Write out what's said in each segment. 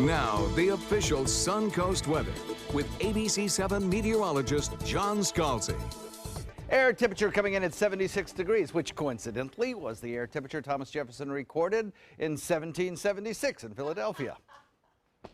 Now, the official Suncoast weather with ABC7 meteorologist John Scalzi. Air temperature coming in at 76 degrees, which coincidentally was the air temperature Thomas Jefferson recorded in 1776 in Philadelphia.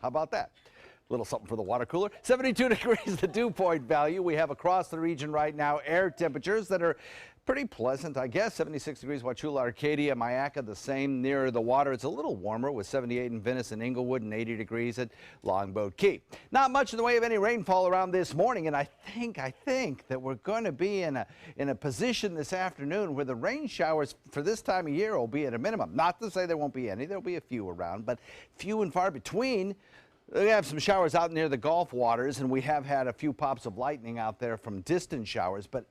How about that? A little something for the water cooler. 72 degrees, the dew point value we have across the region right now. Air temperatures that are pretty pleasant, I guess. 76 degrees, Wauchula, Arcadia, Mayaca, the same near the water. It's a little warmer with 78 in Venice and Inglewood and 80 degrees at Longboat Key. Not much in the way of any rainfall around this morning, and I think that we're going to be in a position this afternoon where the rain showers for this time of year will be at a minimum. Not to say there won't be any. There'll be a few around, but few and far between. We have some showers out near the Gulf waters, and we have had a few pops of lightning out there from distant showers, but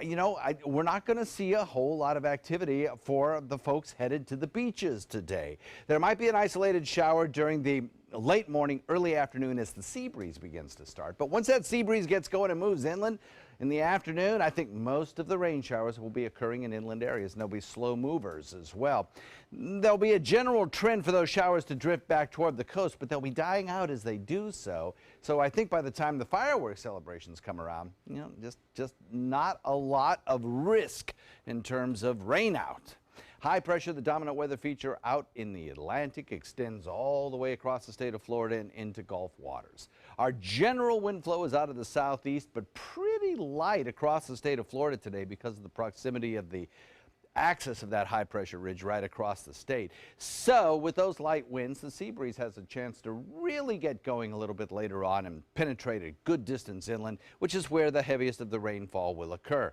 you know, we're not going to see a whole lot of activity for the folks headed to the beaches today. There might be an isolated shower during the late morning, early afternoon as the sea breeze begins to start. But once that sea breeze gets going and moves inland in the afternoon, I think most of the rain showers will be occurring in inland areas, and there'll be slow movers as well. There'll be a general trend for those showers to drift back toward the coast, but they'll be dying out as they do so. So I think by the time the fireworks celebrations come around, you know, just not a lot of risk in terms of rain out. High pressure, the dominant weather feature out in the Atlantic, extends all the way across the state of Florida and into Gulf waters. Our general wind flow is out of the southeast, but pretty light across the state of Florida today because of the proximity of the axis of that high pressure ridge right across the state. So with those light winds, the sea breeze has a chance to really get going a little bit later on and penetrate a good distance inland, which is where the heaviest of the rainfall will occur.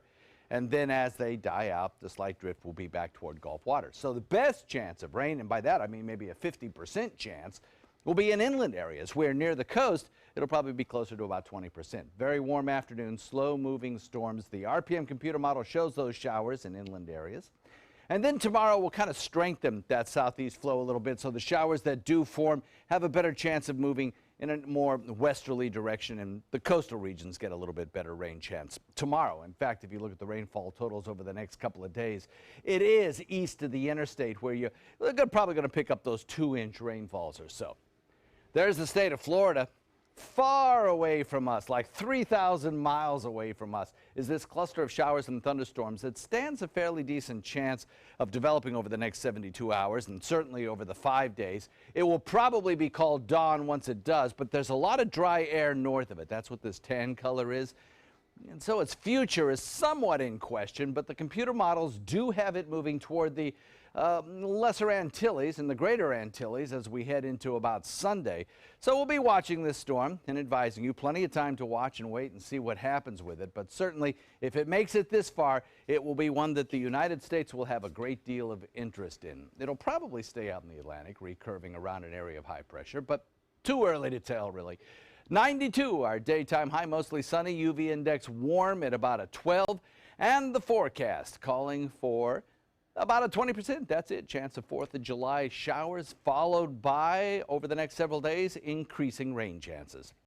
And then as they die out, the slight drift will be back toward Gulf waters. So the best chance of rain, and by that I mean maybe a 50% chance, will be in inland areas where near the coast it'll probably be closer to about 20%. Very warm afternoon, slow moving storms. The RPM computer model shows those showers in inland areas. And then tomorrow we'll kind of strengthen that southeast flow a little bit, so the showers that do form have a better chance of moving in a more westerly direction, and the coastal regions get a little bit better rain chance tomorrow. In fact, if you look at the rainfall totals over the next couple of days, it is east of the interstate where you're probably going to pick up those 2-inch rainfalls or so. There's the state of Florida. Far away from us, like 3,000 miles away from us, is this cluster of showers and thunderstorms that stands a fairly decent chance of developing over the next 72 hours and certainly over the 5 days. It will probably be called dawn once it does, but there's a lot of dry air north of it. That's what this tan color is. And so its future is somewhat in question, but the computer models do have it moving toward the Lesser Antilles and the Greater Antilles as we head into about Sunday. So we'll be watching this storm and advising you. Plenty of time to watch and wait and see what happens with it. But certainly, if it makes it this far, it will be one that the United States will have a great deal of interest in. It'll probably stay out in the Atlantic, recurving around an area of high pressure, but too early to tell, really. 92, our daytime high, mostly sunny, UV index warm at about a 12, and the forecast calling for about a 20%. That's it. Chance of 4th of July showers, followed by, over the next several days, increasing rain chances.